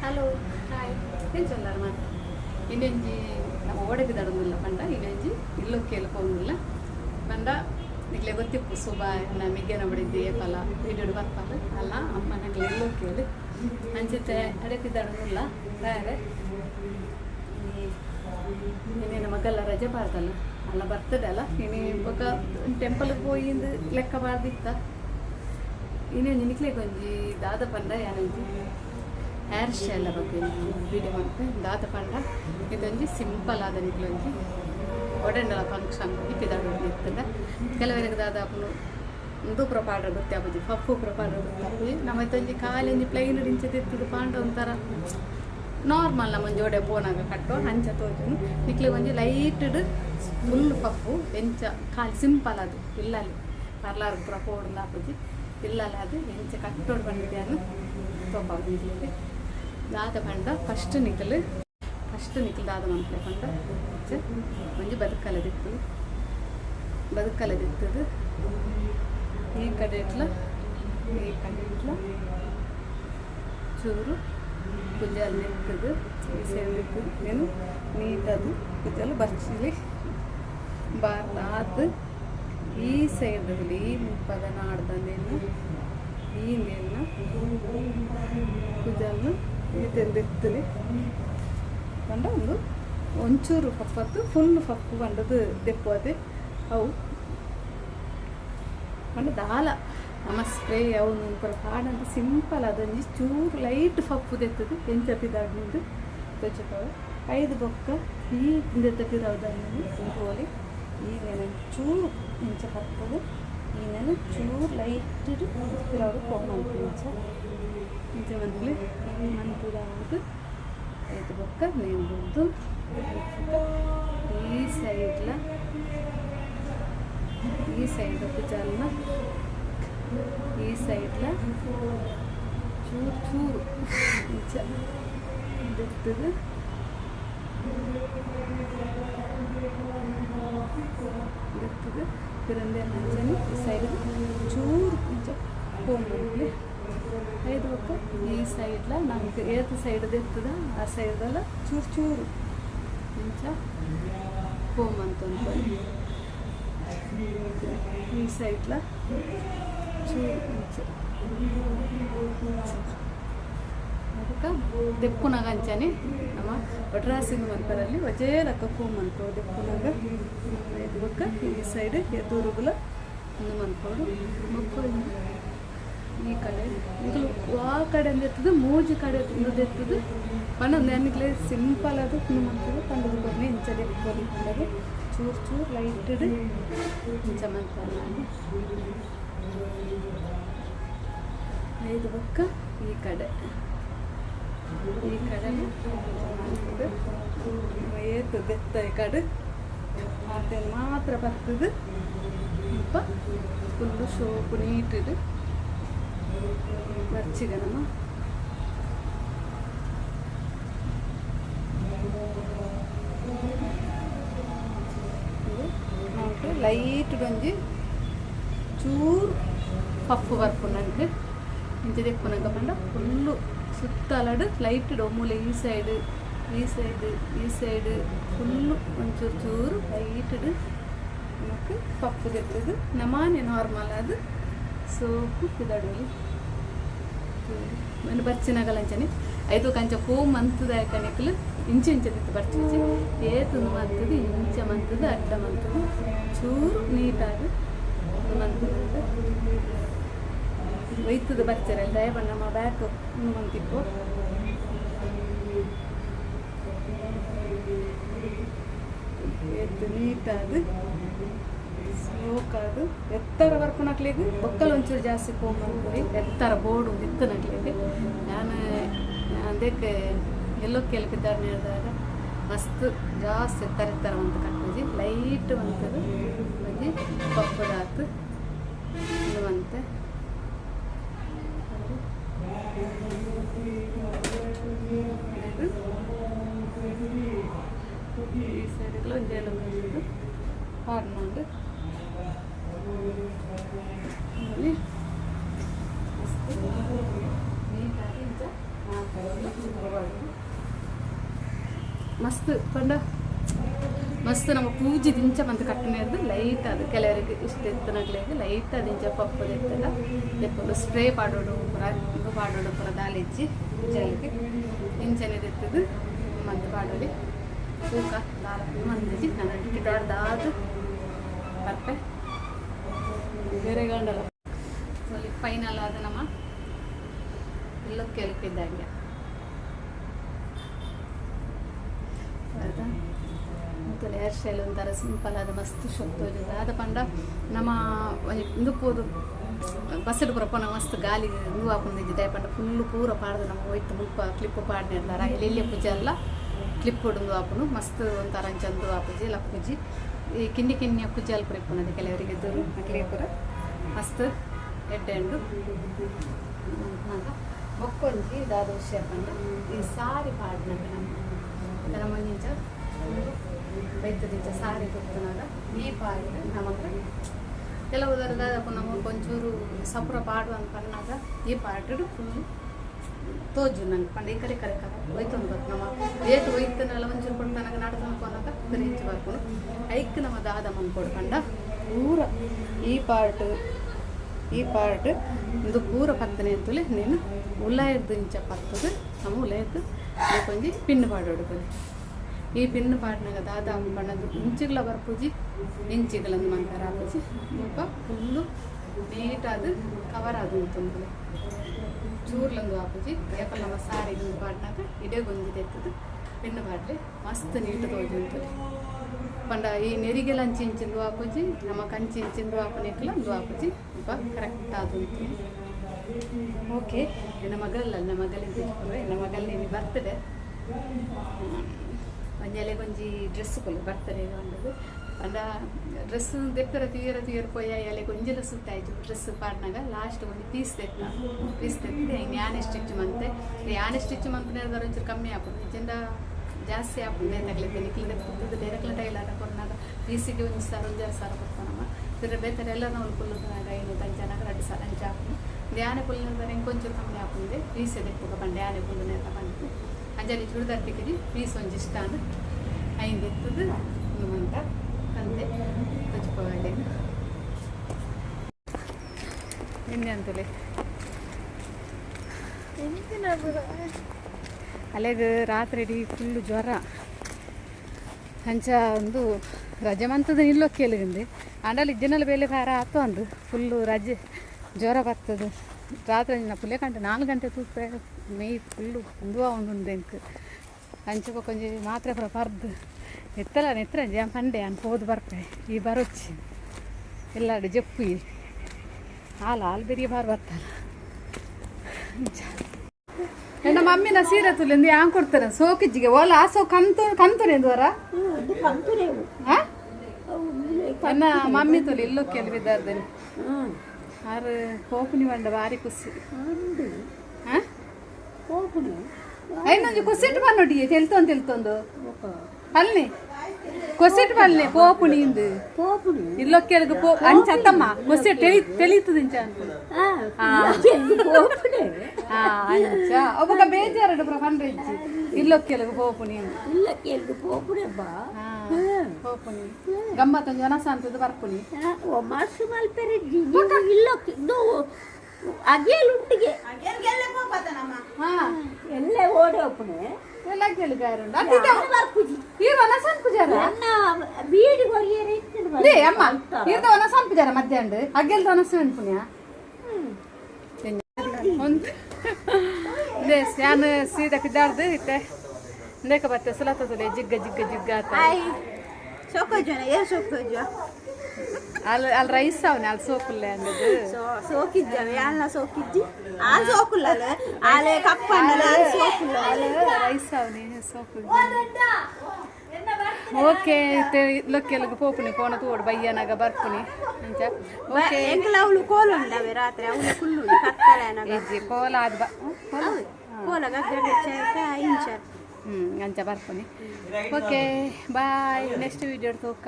hello hi ಏನು ಚಲ್ಲಾರ ಮಾತು ಇನ್ನೊಂಜಿ ನಾವು ಓಡಕ್ಕೆ ತಡೋದಿಲ್ಲ ಪಂಡ ಇನ್ನೊಂಜಿ ಇಲ್ಲೋ ಕೇಳ್ಕೊಂಡಿಲ್ಲ ಪಂಡ ಈಗಲೇ ಗೊತ್ತಿಪ್ಪು ಸುಬ ನಮಗೆ ನಬಡಿದ್ದೆ ಫಲ ವಿಡಿಯೋಡು ಬರ್ಪಾಲ ಅಲ್ಲ ಅಮ್ಮ ನಂಗೆ ಎಲ್ಲೋ ಕೇಳಿ ಅಂಚಿತೆ ಅಡಕ್ಕೆ ತಡೋದಿಲ್ಲ ಬೇರೆ ಇನ್ನೇನು ಮಗಲ್ಲ ರಜೆ ಬಾರ್ದಲ್ಲ ಅಲ್ಲ ಬರ್ತದೆ ಅಲ್ಲ ಇನ್ನು ಇವಾಗ ಟೆಂಪಲ್ಗೆ ಹೋಯಿಂದು ಲೆಕ್ಕ ಬಾರ್ದಿತ್ತ ಇನ್ನೇನು ನಿನಕ್ಲೆ ಕೊಂಜಿ ದಾದ ಪಂಡ ಯಾನಂಜಿ ಹೇರ್ ಸ್ಟೈಲ್ ಬಗ್ಗೆ ವೀಡಿಯೋ ಮಾಡ್ತೆ ದಾದ ಪಂಡ ಇದೊಂಜಿ ಸಿಂಪಲ್ ಆದ ನಿಕ್ಲೊಂಜಿ ಒಡಂಡಲ ಫಂಕ್ಷನ್ ಇಪ್ಪಿದಾಡು ಇರ್ತದೆ ಕೆಲವರಿಗೆ ದಾದ ಒಂದು ಪ್ರಪಾಡ ಗೊತ್ತಾಗ್ಬೋದು ಪಪ್ಪು ಪ್ರಪಾಡ ಗೊತ್ತಾಗ್ಬೋದು ನಮ್ಮ ಒಂಜಿ ಖಾಲಿ ಒಂಜಿ ಪ್ಲೈನ್ ಇಂಚದಿರ್ತದೆ ಪಾಂಡ ಒಂಥರ ನಾರ್ಮಲ್ ನಮ್ಮ ಜೋಡೆ ಬೋನಾಗ ಕಟ್ಟೋ ಹಂಚ ತೋಜನು ನಿಕ್ಲೆ ಒಂಜಿ ಲೈಟ್ಡ್ ಫುಲ್ ಪಪ್ಪು ಎಂಚ ಖಾಲಿ ಸಿಂಪಲ್ ಅದು ಇಲ್ಲಲ್ಲಿ ಪಾರ್ಲರ್ ಪ್ರಪೋಡ್ ಹಾಕೋಜಿ ಇಲ್ಲಲ್ಲ ಅದು ಎಂಚ ಕಟ್ಟೋಡು ಬಂದಿದ್ಯಾನು ತೋಪಾಗ ದಾದ ಪಂಡ ಫಸ್ಟ್ ನಿಕ್ಕಲು ದಾದ ಮನ್ಪಲೆ ಪಂಡ ಒಂಜಿ ಬದುಕಲದಿತ್ತದು ಈ ಕಡೆ ಇಟ್ಲ ಚೂರು ಕುಜಲ್ ನಿಂತದು ಈ ಸೈಡ್ ನಿಂತದು నేను ನೀಟದು ಕುಜಲ್ ಬರ್ಚಿಲಿ ಬಾರ್ದಾದ ಈ ಸೈಡಲ್ಲಿ ಮುಪ್ಪದನಾಡ್ದ నేను ಈ ನೆನ್ನ ಕುಜಲ್ನು ತೆಂದಿರ್ತಲಿ ಪಂಡ ಒಂಚೂರು ಪಪ್ಪತ್ತು ಫುಲ್ ಪಪ್ಪು ಪಂಡದು ದೆಪ್ಪದೆ ಅವು ಪಂಡ ದಾಲ ನಮ್ಮ ಸ್ಪ್ರೇ ಅವನು ಪಾಡಂತ ಸಿಂಪಲ್ ಅದೊಂದು ಚೂರು ಲೈಟ್ ಪಪ್ಪು ದೆತ್ತದು ಎಂಚಪಿದಾಡ್ನಿಂದು ತೊಚ್ಚಪವ 5 ಬೊಕ್ಕ ಈ ದೆತ್ತಪಿರವುದನ್ನು ತುಂಬೋಲಿ ಈ ನೆನೆ ಚೂರು ಇಂಚ ಪಪ್ಪದು ಈ ನೆನೆ ಚೂರು ಲೈಟ್ ಪಿರವರು ಕೊಮ್ಮಂತು ಇಂಚ ಮಂತ್ಲಿ ಮಂತುದಾದು 5 ಬೊಕ್ಕ ನೆಂಬುದು ಈ ಸೈಡ್ ಕುಜಲ್ನ ಈ ಸೈಡ್ಲ ಚೂರು ಇಂಚ ದೆತ್ತದು ಪಿರಂದೆ ಅಂಚನೆ ಈ ಸೈಡ್ ಚೂರು ಇಂಚ ಹೋಗಿ 5 ಬೊಕ್ಕ ಈ ಸೈಡ್ಲ ನಮ್ಗೆ ಏತು ಸೈಡ್ ದೆತ್ತದ ಆ ಸೈಡಲ್ಲ ಚೂರು ಇಂಚ ಹೋಮಂತಂದು ಈ ಸೈಡ್ಲ ಚೂರು ಇಂಚ ಅದಕ್ಕೆ ದೆಪ್ಪುನಾಗ ಅಂಚನೆ ನಮ್ಮ ಒಟ್ರಾಸಿಂಗ್ ಮಂತರಲ್ಲಿ ವಜೇ ಲಕ್ಕ ಹೋಮಂತೋ ದೆಪ್ಪುನಾಗ 5 ಬೊಕ್ಕ ಈ ಸೈಡ್ ಎದುರುಗುಲ ಒಂದು ಮಂತ್ಕೋಡು ಮಕ್ಕಳು ಈ ಕಡೆ ಇದು ಆ ಕಡೆ ಎತ್ತದು ಮೂಜು ಕಡೆ ಎತ್ತದು ಪಂಡ ನೆನಕ್ಲೆ ಸಿಂಪಲ್ ಅದು ಮಂತದು ಪಂಡದು ಕೊನೆ ಇಂಚ ದೆಪ್ಪೋದು ಪಂಡದು ಚೂರು ಲೈಟಡ್ ಇಂಚ ಮಂತಲ್ಲ 5 ಬೊಕ್ಕ ಈ ಕಡೆ ಏತು ದೆತ್ತ ಈ ಕಡೆ ಅದನ್ನು ಮಾತ್ರ ಬರ್ತದೆ ಸ್ವಲ್ಪ ಫುಲ್ಲು ಶೋಪು ನೀಟಿಡು ಬರ್ಚಿಗ ನಮ್ಮ ಲೈಟ್ ಒಂಜಿ ಚೂರು ಪಪ್ಪು ಬರ್ಪುನಂಗೆ ಇಂಚ ದೆಪ್ಪುನಂಗ ಪಂಡ ಫುಲ್ಲು ಸುತ್ತಲಡು ಲೈಟ್ ಒಮ್ಮೂಲೆ ಈ ಸೈಡ್ ಫುಲ್ಲು ಒಂಚೂರು ಲೈಟ್ಡ್ ನಮಗೆ ಪಪ್ಪು ದೆತ್ತದು ನಮಾನೆ ನಾರ್ಮಲ್ ಅದು ಸೋಪು ಇದಾಡಲಿ ಮನೆ ಬರ್ಚಿನಾಗಲಂಚನೆ 5 ಕಂಚ ಹೋಮ್ ಮಂತದ ಕಣಕ್ಲು ಇಂಚದಿತ್ತು ಬರ್ಚಿಂಚೆ ಏತು ಮಂತದು ಇಂಚ ಮಂತದು ಅಡ್ಡ ಮಂತದು ಚೂರು ನೀಟಾಗಿ ಮಂತದ ಒಯ್ತದ ಬರ್ಚರಲ್ಲಿ ದಯಬಣ್ಣ ನಮ್ಮ ಬ್ಯಾಕ್ ಮಂತಿಪ್ಪು ಎತ್ತು ನೀಟಾಗಿ ಸ್ಲೋಕಾದು ಎತ್ತರ ವರ್ಕು ನಕ್ಲಿಗೆ ಬೊಕ್ಕಲು ಒಂಚೂರು ಜಾಸ್ತಿ ಹೋಗಿ ಎತ್ತರ ಬೋರ್ಡು ಇತ್ತು ನಕ್ಲಿಗೆ ನಾನು ಅದಕ್ಕೆ ಎಲ್ಲೋ ಕೇಳ್ಕಿದ್ದಾರೆ ಹೇಳಿದಾಗ ಮಸ್ತ್ ಜಾಸ್ತಿ ಎತ್ತರ ಅಂತ ಕಟ್ಟೋಜಿ ಲೈಟ್ ಅಂತದು ಒಂಜಿ ಪಪ್ಪದಾತು ಅಂತೆ ಈ ಸೈಡ್ಗೆಲ್ಲ ಒಂದೆಲ್ಲ ಬಂದಿದ್ದು ಹಾಡ್ಕೊಂಡು ನೀಟಾಗಿ ಇಂಚ ಮಾಡ್ತಾರೆ ಮಸ್ತ್ ಪಂಡ ಮಸ್ತ್ ನಮ್ಮ ಪೂಜೆ ದಿಂಚ ಬಂದು ಕಟ್ಟಿನದ್ದು ಲೈಟ್ ಅದು ಕೆಲವರಿಗೆ ಇಷ್ಟ ಎತ್ತನಾಗ್ಲಿಗೆ ಲೈಟ್ ದಿಂಚ ಪಪ್ಪು ಎತ್ತಲ್ಲ ಎಪ್ಪಲು ಸ್ಪ್ರೇ ಪಾಡೋಡು ಪುರ ಇದು ಪಾಡೋಡು ಪುರ ದಾಲಿಚ್ಚಿ ಪೂಜೆಗೆ ಇಂಚನೇದು ಎತ್ತದು ಮಂದು ಪಾಡೋಡಿ ತೂಕ ದಾರ ಮಂದಿಜಿ ನನ್ನ ಅಡಿಕೆ ದಾರ್ದಾದು ಬರ್ಪೆ ಬೇರೆ ಗಂಡಲ್ಲ ಫೈನಲ್ ಆದ ನಮ್ಮ ಎಲ್ಲೋ ಕೇಳ್ತಿದ್ದಂಗೆ ಮತ್ತು ಹೇರ್ ಸ್ಟೈಲ್ ಒಂಥರ ಸಿಂಪಲ್ ಆದ ಮಸ್ತ್ ಶೋಕ್ತೋಜು ಆದ ಪಂಡ ನಮ್ಮ ಇಂದು ಪೂರು ಬಸ್ಸಡು ಪುರಪ್ಪನ ಮಸ್ತ್ ಗಾಲಿ ಇಂದು ಹಾಕೊಂಡಿದ್ದೆ ಪಂಡ ಫುಲ್ಲು ಪೂರ ಪಾಡ್ದು ನಮ್ಮ ಹೋಯ್ತು ಮುಲ್ಪ ಕ್ಲಿಪ್ಪು ಪಾಡ್ನಿರ್ದಾರ ಎಲ್ಲೆಲ್ಲಿ ಪೂಜೆ ಎಲ್ಲ ಕ್ಲಿಪ್ ಹೊಡೆದು ಹಾಪನು ಮಸ್ತ್ ಒಂಥರ ಚಂದು ಹಾಪುಜಿ ಲಪ್ಪುಜಿ ಈ ಕಿನ್ನಿ ಕಿನ್ನಿಯ ಪೂಜೆ ಅಲ್ಲಿ ಪುರಪ್ಪನದು ಕೆಲವರಿಗೆ ದೂರು ಮಕ್ಳಿಗೆ ಪುರ ಮಸ್ತ್ ಎಡ್ಡೆಂಡು ಬೊಕ್ಕೊಂಜಿ ದಾದ ವಿಷಯ ಪಂಡ ಈ ಸಾರಿ ಪಾಡ್ನಾಗ ನಮ್ಮ ಮಂಜಿಂಚ ಬೈತದಿಂಚ ಸಾರಿ ಕೊಡ್ತನಾಗ ಈ ಪಾಡ್ ನಮಗೆ ಕೆಲವು ದರದಾಗ ನಮಗೆ ಒಂಚೂರು ಸಪುರ ಪಾಡು ಅಂತ ಪನ್ನಾಗ ಈ ಪಾಡು ಫುಲ್ಲು ತೋಜು ನಂಗೆ ಪಂಡ ಈ ಕರೆ ಕರೆ ಕರೆ ಹೋಯ್ತು ಗೊತ್ತು ನಮ್ಮ ಏಟು ಹೋಯ್ತನೆಲ್ಲ ಒಂಚೂರು ಕೊಡ್ತಾನಾಗ ನಾಡ್ದು ಅನ್ಕೊನಾಗ ರೀಚ್ ಬರ್ಕೊಂಡು ಐಕ್ ನಮ್ಮ ದಾದ ಮನ್ ಕೊಡ್ಕಂಡ ಪೂರ ಈ ಪಾರ್ಟ್ ಒಂದು ಪೂರ ಪತ್ತನೆ ಅಂತಲೇ ನೀನು ಉಲ್ಲಾಯದ್ದು ಇಂಚ ಪತ್ತದು ನಮ್ಮ ಉಲ್ಲಾಯದ್ದು ಕೊಂಚಿ ಪಿನ್ನು ಪಾಡೋಡ್ಬೋದು ಈ ಪಿನ್ನು ಪಾಡ್ನಾಗ ದಾದ ಬಣ್ಣದ್ದು ಇಂಚಿಗಳ ಬರ್ಪೂಜಿ ಇಂಚಿಗಳಂದು ಮಂತರ ಹಾಪುಜಿ ಮುಪ್ಪ ಫುಲ್ಲು ನೀಟಾದ ಕವರ್ ಅದು ಅಂತಂದ್ರೆ ಚೂರ್ಲಂದು ಹಾಪುಜಿ ಏಪಲ್ ನಮ್ಮ ಸಾರಿಗೆ ಪಾಡ್ನಾಗ ಇಡೇ ಗೊಂಜಿದೆ ಎತ್ತದು ಪಿನ್ನು ಪಾಡ್ರೆ ಮಸ್ತ್ ನೀಟ್ ತೋಜು ಅಂತಲೇ ಪಂಡ ಈ ನೆರಿಗೆಲ್ಲ ಇಂಚಿಂದು ಹಾಪುಜಿ ನಮ್ಮ ಕಂಚಿ ಇಂಚಿಂದು ಹಾಪನೆಕ್ಕೆಲ್ಲ ಒಂದು ಹಾಪುಜಿ ಮುಪ್ಪ ಕರೆಕ್ಟ್ ಅದು ಓಕೆ ನನ್ನ ಮಗಳಲ್ಲ ನನ್ನ ಮಗಳಿಂದ ನನ್ನ ಮಗಲ್ಲಿ ನೀನು ಬರ್ತಡೆ ಒಂಜಲೆ ಕೊಂಜಿ ಡ್ರೆಸ್ ಕೊಲ್ಲಿ ಬರ್ತಡೆ ಒಂದದು ಅಂಡ ಡ್ರೆಸ್ ತೆಪ್ಪರ ತೀರ ಪೋಯ ಎಲೆ ಕೊಂಜಲ ಸುತ್ತಾಯ್ತು ಡ್ರೆಸ್ ಪಾಡ್ನಾಗ ಲಾಸ್ಟ್ ಒಂದು ಪೀಸ್ ತೆತ್ತೆ ಹಿಂಗೆ ಯಾನೆ ಸ್ಟಿಚ್ ಮಂತೆ ಯಾನೆ ಸ್ಟಿಚ್ ಮಂತ್ನಾಗ ಒಂಚೂರು ಕಮ್ಮಿ ಹಾಕೋದು ನಿಜಂದ ಜಾಸ್ತಿ ಹಾಕೋದು ಏನಾಗ್ಲಿಕ್ಕೆ ನಿಕ್ಲಿಂದ ಕೂತದ್ದು ಡೈರೆಕ್ಟ್ಲ ಟೈಲರ್ ಕೊಡ್ನಾಗ ಪೀಸಿಗೆ ಒಂದು ಸಾವಿರ 1,000 ಕೊಡ್ತಾನಮ್ಮ ತಿರ್ಗ ಬೇತಾರೆ ಎಲ್ಲ ನಾವು ಕುಲ್ಲುನಾಗ 5 ಜನಾಗ 2 ಸಾವಿರ ಅಂಚೆ ಹಾಕೊಂಡು ಧ್ಯಾನ ಪುಲ್ಲಿನಿಂದ ಹೆಂಗೆ ಕೊಂಚೂರು ಕಮ್ಮಿ ಹಾಕೊಂಡೆ ಪೀಸ್ ಎದಕ್ಕೆ ಬಂಡೆ ಧ್ಯಾನ ಪುಲ್ಲನೆ ತಗೊಂಡು ಅಂಜಲಿ ಚೂಡಿದಾರ್ ತಿಕ್ಕಿದಿ ಪೀಸ್ ಒಂಜಿ ಇಷ್ಟ ಅಂದ್ರೆ 5 ಎತ್ತದು ಮಂತ ಅಂತೆ ಹಚ್ಕೊಳ್ಳಿ ಎಣ್ಣೆ ಅಂತಲೇ ಅಲೆಗೆ ರಾತ್ರಿ ಇಡೀ ಫುಲ್ಲು ಜ್ವರ ಹಂಚ ಒಂದು ರಜೆ ಮಂತದ ನಿಲ್ಲೋ ಕೇಳಿಂದೆ ಅಂಡಲ್ಲಿ ಜನಲ್ ಬೇಲೆ ಖಾರ ಆತು ಅಂದು ಫುಲ್ಲು ರಜೆ ಜ್ವರ ಬರ್ತದೆ ರಾತ್ರಿ ನಾ ಪುಲ್ಲೆ ಗಂಟೆ 4 ಗಂಟೆ ತೂಪ ಮೇಯ್ ಫುಲ್ಲು ಒಂದುವ ಒಂದೊಂದು ಎಂಕ್ ಹಂಚ ಕೊಂಚ ಮಾತ್ರೆ ಪರ್ದು ಎತ್ತಲ್ಲ ನೆತ್ರ ಜ ಪಂಡೆ ಅನ್ ಹೋದು ಬರ್ಪೆ ಈ ಬರೊಚ್ಚಿ ಎಲ್ಲಾಡು ಜಪ್ಪು ಹಾಲು ಬೆರಿಯ ಬಾರ್ ಬರ್ತಲ್ಲ ನನ್ನ ಮಮ್ಮಿನ ಸೀರೆ ತುಲಿಂದ ಹ್ಯಾಂಗ್ ಕೊಡ್ತಾರೆ ಸೋಕಿಜ್ಜಿಗೆ ಓಲ ಆ ಸೋ ಕಂತುನೆ ದೂರ ನನ್ನ ಮಮ್ಮಿ ತುಲಿ ಇಲ್ಲೋ ಕೆಲವಿದ್ದಾರೆ ಆರು ಕೋಪುನಿ ಬಂಡ ಭಾರಿ ಖುಷಿ ಐನೊಂದು ಕುಸಿಟ್ಟು ಬನ್ನೊಟ್ಟಿಗೆ ತೆಲ್ತೊಂದು ಅಲ್ಲಿ ಕೊಸಿಟ್ಟು ಬಲ್ಲೆ ಪೋಪುಣಿಂದು ಇಲ್ಲೋ ಕೆಳಗೆ ಪೋ ಅಂಚತ್ತಮ್ಮ ಕೊಸಿ ತೆಳೀತದ ಇಂಚ ಅಂಚ ಒಬ್ಬಗ ಬೇಜಾರಡು ಪ್ರಫಂಡ್ರೆ ಇಜ್ಜಿ ಇಲ್ಲೋ ಕೆಳಗೆ ಪೋಪುಣಿ ಪೋಪುಣಿ ಗಮ್ಮತ್ತ ಜನಸ ಅಂತದ್ದು ಬರ್ಪುಣಿ ಅಗೇಲುಂಟಿಗೆ ಎಲ್ಲೇ ಓಡಿ ಒಪ್ಪನೆ ಎಲ್ಲ ಕೇಳಿಗಾರುಂಡ ಬೀಡಿ ಕೊರಿಯರೆ ಅಮ್ಮ ಇರ್ದ ಒನಸನ್ ಪೂಜಾರ ಮಧ್ಯಾಹ್ನ ಅಗ್ಗೆಲ್ದ ಒನಸನ್ ಪುಣ್ಯ ಒಂದು ನಾನು ಸೀದಾ ಕಿದ್ದಾಡ್ದು ಇತ್ತೆ ಇಂದೇಕ ಬತ್ತೆ ಸುಲತ್ತದಲೆ ಜಿಗ್ಗ ಆತ ಸೋಕೋಜನ ಏರ್ ಸೋಕೋಜ ಅಲ್ಲಿ ರೈಸ್ ಅವನೇ ಅಲ್ಲಿ ಸೋಕುಲ್ಲೆ ಅನ್ನೋದು ಸೋಕಿದ್ದಾವೆ ಅಲ್ಲ ಸೋಕಿದ್ದಿ ಆ ಸೋಕುಲ್ಲ ಆಲೆ ಕಪ್ಪಣ್ಣ ಸೋಕುಲ್ಲ ರೈಸ್ ಅವನೇ ಸೋಕುಲ್ ಓಕೆ ಲೊಕ್ಕೆಲ್ಗ ಪೋಪುನಿ ಕೋಣ ತೋಡು ಬಯ್ಯನಾಗ ಬರ್ಪುನಿ ಅಂಚ ಓಕೆ ಎಂಕಲ ಅವಳು ಕೋಲ ಉಂಡವೆ ರಾತ್ರಿ ಅವಳು ಫುಲ್ಲು ಕತ್ತಲೆ ಇಜ್ಜಿ ಕೋಲ ಆದ ಕೋಲ ಗಡ್ಡೆ ಇಂಚ ಅಂಚ ಬರ್ಪುನಿ ಓಕೆ ಬಾಯ್ ನೆಕ್ಸ್ಟ್ ವಿಡಿಯೋ ತೋಕ